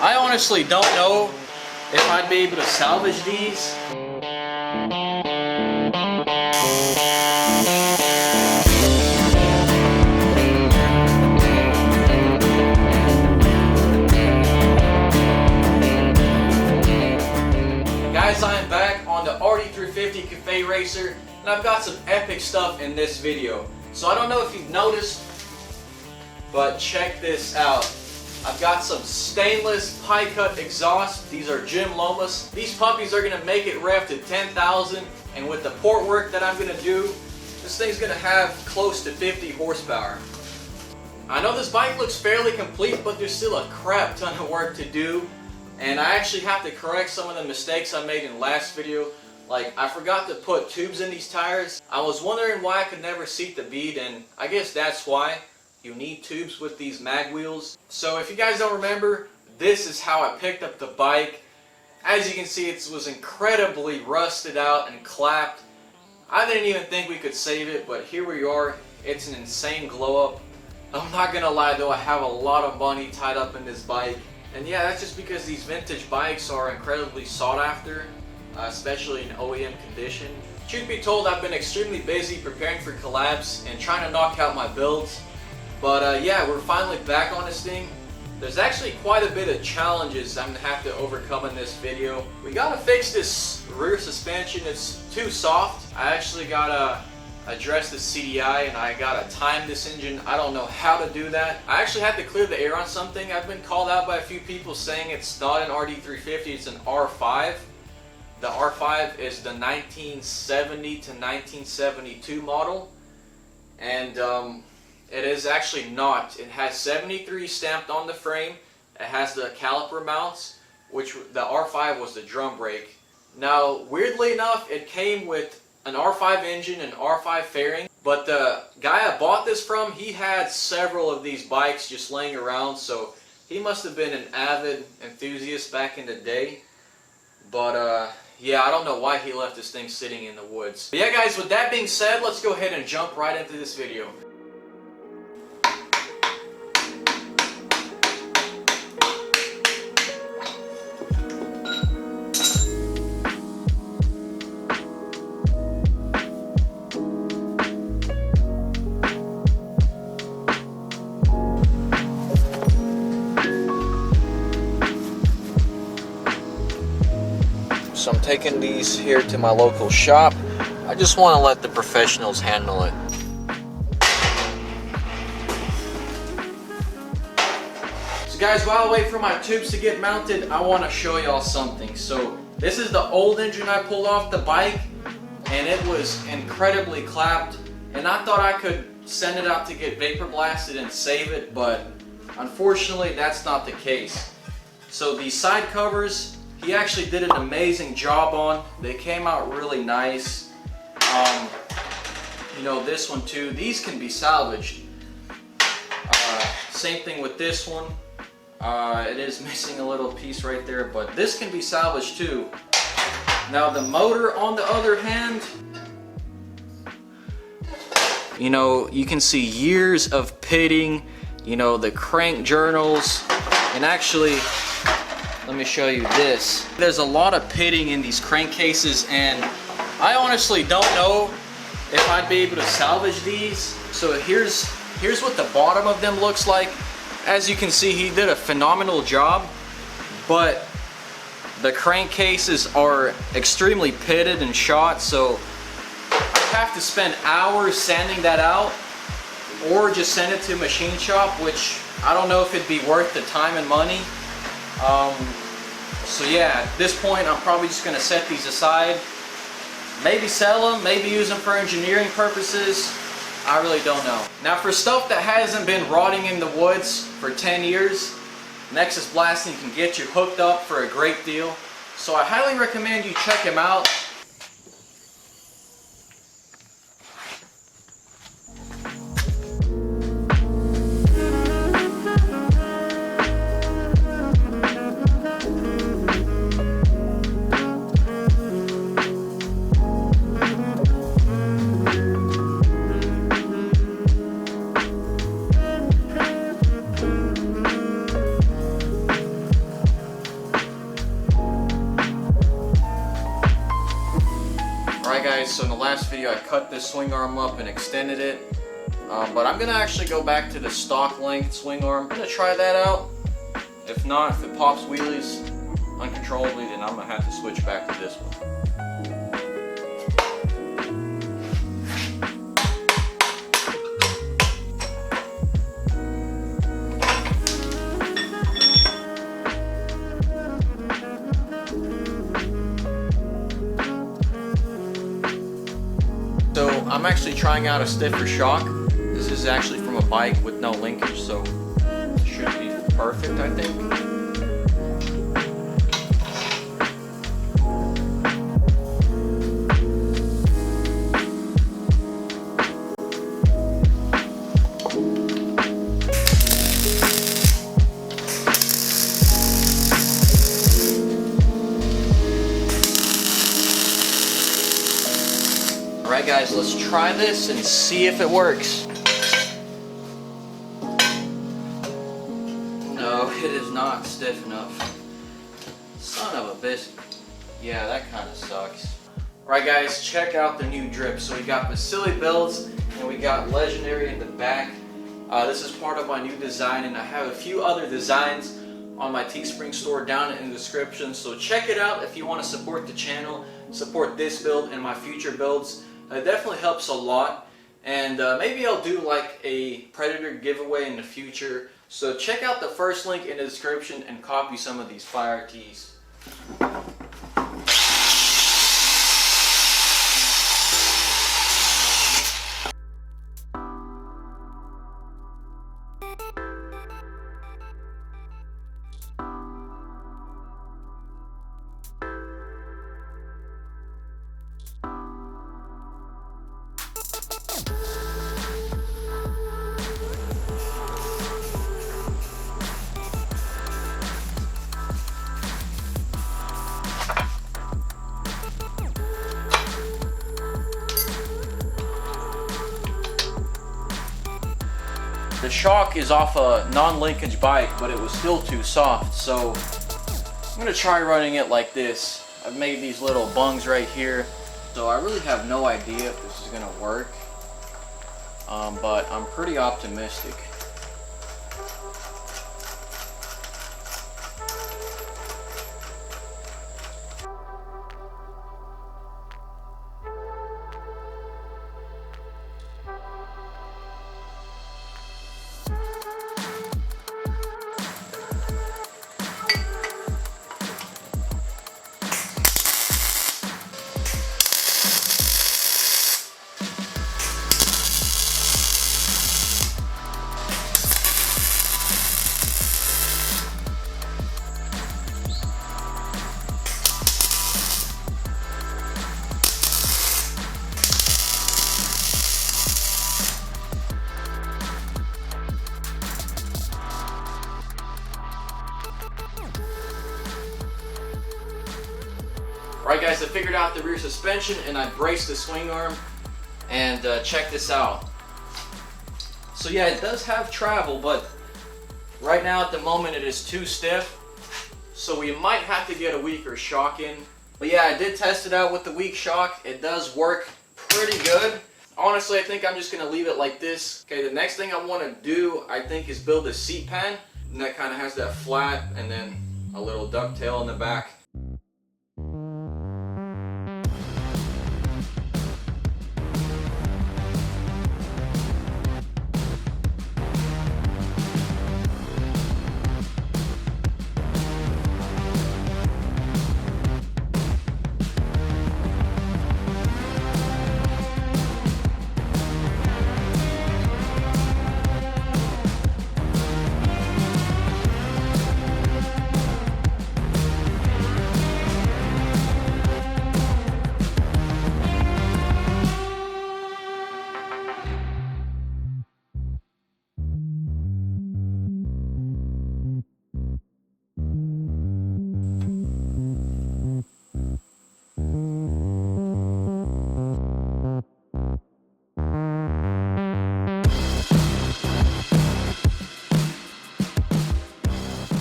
I honestly don't know if I'd be able to salvage these. Guys, I am back on the RD350 Cafe Racer, and I've got some epic stuff in this video. So I don't know if you've noticed, but check this out. I've got some stainless pie cut exhaust. These are Jim Lomas. These puppies are gonna make it rev to 10,000, and with the port work that I'm gonna do, this thing's gonna have close to 50 horsepower. I know this bike looks fairly complete, but there's still a crap ton of work to do. And I actually have to correct some of the mistakes I made in the last video. Like, I forgot to put tubes in these tires. I was wondering why I could never seat the bead, and I guess that's why. You need tubes with these mag wheels. So if you guys don't remember, this is how I picked up the bike. As you can see, it was incredibly rusted out and clapped. I didn't even think we could save it, but here we are. It's an insane glow up. I'm not gonna lie though, I have a lot of money tied up in this bike. And yeah, that's just because these vintage bikes are incredibly sought after, especially in OEM condition. Truth be told, I've been extremely busy preparing for collabs and trying to knock out my builds. But yeah, we're finally back on this thing. There's actually quite a bit of challenges I'm gonna have to overcome in this video. We gotta fix this rear suspension, it's too soft. I actually gotta address the CDI, and I gotta time this engine. I don't know how to do that. I actually had to clear the air on something. I've been called out by a few people saying it's not an RD350, it's an R5. The R5 is the 1970 to 1972 model, and it is actually not. It has 73 stamped on the frame. It has the caliper mounts, which the R5 was the drum brake. Now, weirdly enough, it came with an R5 engine and R5 fairing, but the guy I bought this from, he had several of these bikes just laying around, so he must have been an avid enthusiast back in the day. But yeah, I don't know why he left this thing sitting in the woods. But yeah guys, with that being said, let's go ahead and jump right into this video. So I'm taking these here to my local shop. I just want to let the professionals handle it. So guys, while I wait for my tubes to get mounted, I want to show y'all something. So this is the old engine I pulled off the bike, and it was incredibly clapped. And I thought I could send it out to get vapor blasted and save it, but unfortunately that's not the case. So these side covers, he actually did an amazing job on. They came out really nice. You know, this one too. These can be salvaged. Same thing with this one. It is missing a little piece right there, but this can be salvaged too. Now the motor, on the other hand, you know, you can see years of pitting, you know, the crank journals, and actually, let me show you this. There's a lot of pitting in these crankcases, and I honestly don't know if I'd be able to salvage these. So here's what the bottom of them looks like. As you can see, he did a phenomenal job, but the crankcases are extremely pitted and shot, so I have to spend hours sanding that out, or just send it to a machine shop, which I don't know if it'd be worth the time and money. So yeah, at this point I'm probably just going to set these aside, maybe sell them, maybe use them for engineering purposes. I really don't know. Now for stuff that hasn't been rotting in the woods for 10 years, Nexus Blasting can get you hooked up for a great deal. So I highly recommend you check him out. Alright guys, so in the last video I cut this swing arm up and extended it. But I'm going to actually go back to the stock length swing arm. I'm going to try that out. If not, if it pops wheelies uncontrollably, then I'm going to have to switch back to this one. So I'm actually trying out a stiffer shock. This is actually from a bike with no linkage, so it should be perfect, I think. Alright guys, let's try this and see if it works. No, it is not stiff enough. Son of a biscuit. Yeah, that kind of sucks. Alright guys, check out the new drip. So we got Vasily builds and we got Legendary in the back. This is part of my new design, and I have a few other designs on my Teespring store down in the description. So check it out if you want to support the channel, support this build and my future builds. It definitely helps a lot, and maybe I'll do like a Predator giveaway in the future. So check out the first link in the description and copy some of these fire tees. The shock is off a non-linkage bike, but it was still too soft, so I'm going to try running it like this. I've made these little bungs right here, so I really have no idea if this is going to work, but I'm pretty optimistic. Alright guys, I figured out the rear suspension and I braced the swing arm, and check this out. So yeah, it does have travel, but right now at the moment it is too stiff, so we might have to get a weaker shock in. But yeah, I did test it out with the weak shock. It does work pretty good. Honestly, I think I'm just going to leave it like this. Okay, the next thing I want to do, I think, is build a seat pan. And that kind of has that flat and then a little ducktail in the back.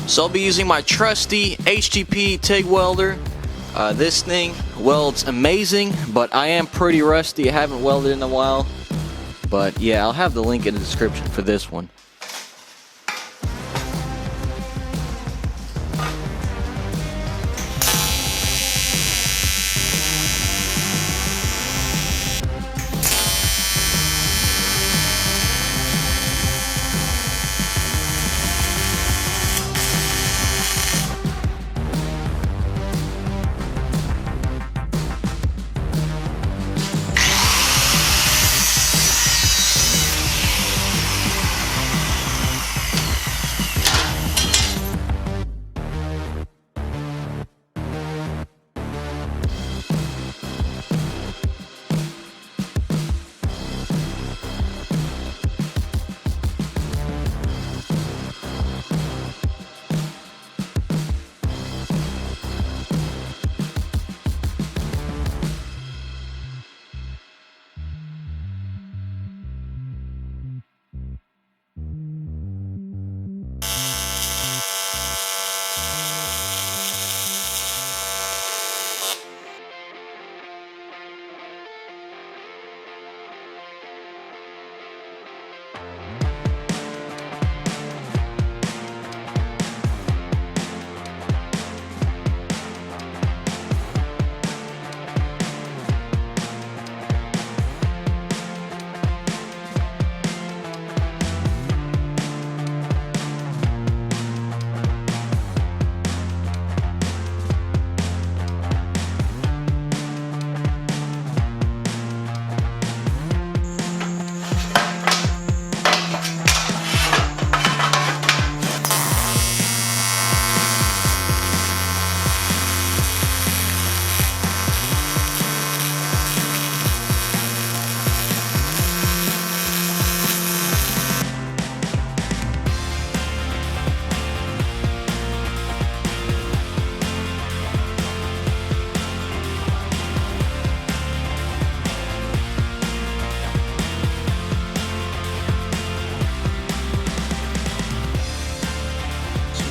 So I'll be using my trusty HTP TIG welder. This thing welds amazing, but I am pretty rusty. I haven't welded in a while. But yeah, I'll have the link in the description for this one.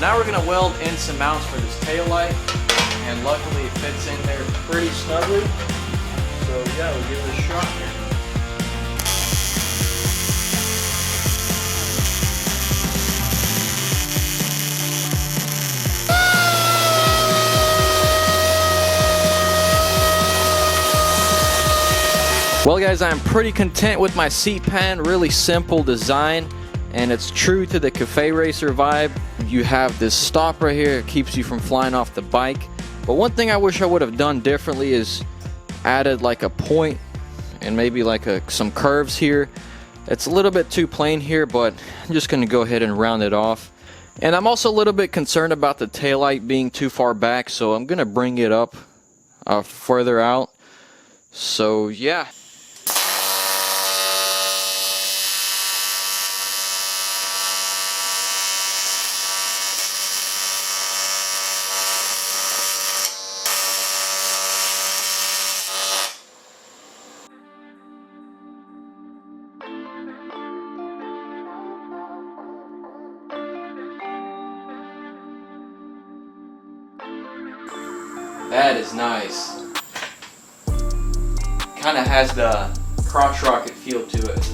Now we're gonna weld in some mounts for this tail light, and luckily it fits in there pretty snugly. So yeah, we'll give it a shot here. Well guys, I'm pretty content with my seat pan. Really simple design, and it's true to the cafe racer vibe. You have this stop right here, it keeps you from flying off the bike. But one thing I wish I would have done differently is added like a point and maybe like some curves here. It's a little bit too plain here, but I'm just gonna go ahead and round it off. And I'm also a little bit concerned about the taillight being too far back, so I'm gonna bring it up further out. So yeah. That is nice. Kind of has the crotch rocket feel to it.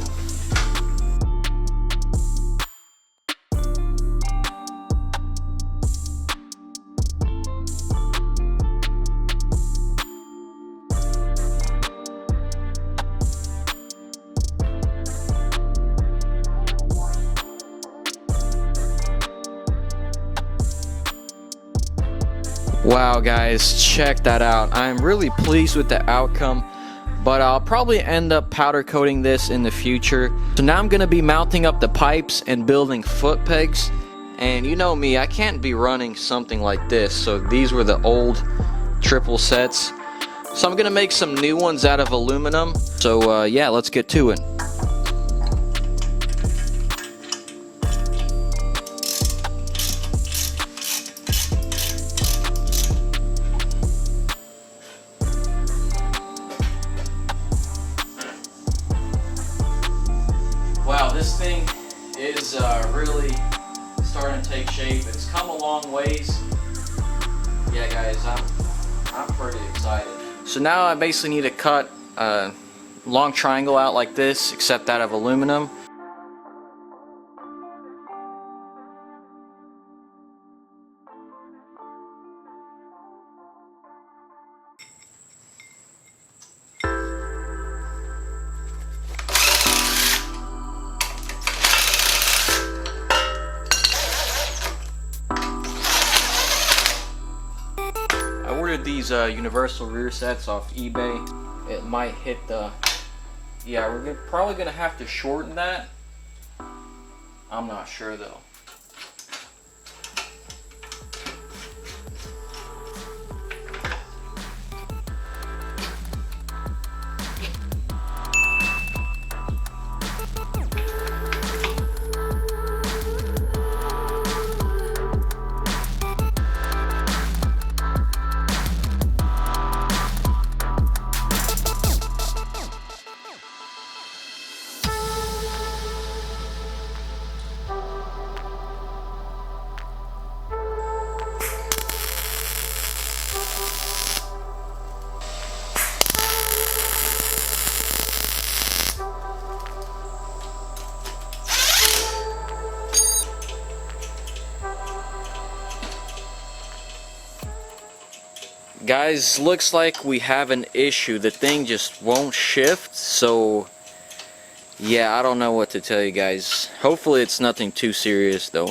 Wow guys, check that out. I'm really pleased with the outcome, but I'll probably end up powder coating this in the future. So now I'm going to be mounting up the pipes and building foot pegs. And you know me, I can't be running something like this. So these were the old triple sets. So I'm going to make some new ones out of aluminum. So yeah, let's get to it. Wow, this thing is really starting to take shape. It's come a long ways. Yeah guys, I'm pretty pretty excited. So now I basically need to cut a long triangle out like this, except that of aluminum. I ordered these universal rear sets off eBay. It might hit the... Yeah, we're probably going to have to shorten that. I'm not sure though. Guys, looks like we have an issue. The thing just won't shift, so yeah, I don't know what to tell you guys. Hopefully it's nothing too serious though.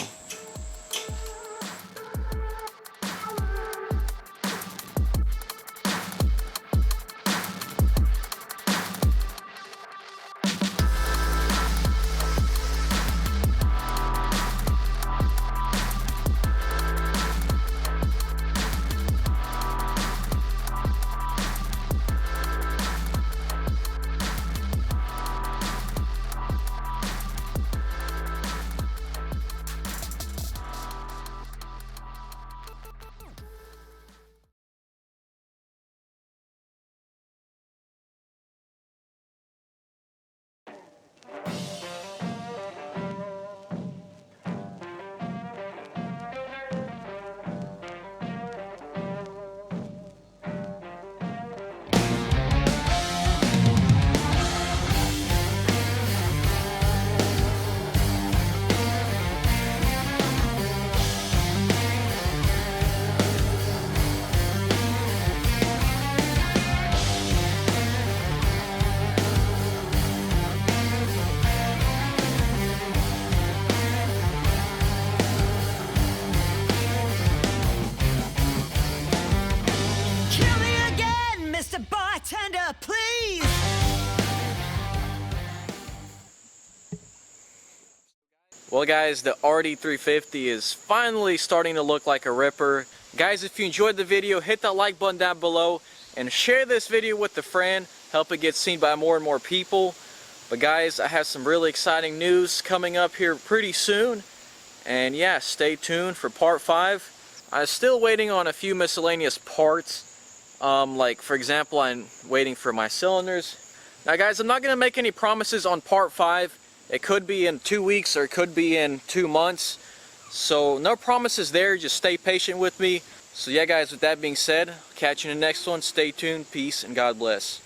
Please! Well guys, the RD350 is finally starting to look like a ripper. Guys, if you enjoyed the video, hit that like button down below and share this video with a friend. Help it get seen by more and more people. But guys, I have some really exciting news coming up here pretty soon. And yeah, stay tuned for part 5. I'm still waiting on a few miscellaneous parts. Like for example, I'm waiting for my cylinders. Now guys, I'm not going to make any promises on part 5. It could be in 2 weeks or it could be in 2 months. So no promises there, just stay patient with me. So yeah guys, with that being said, catch you in the next one. Stay tuned, peace, and God bless.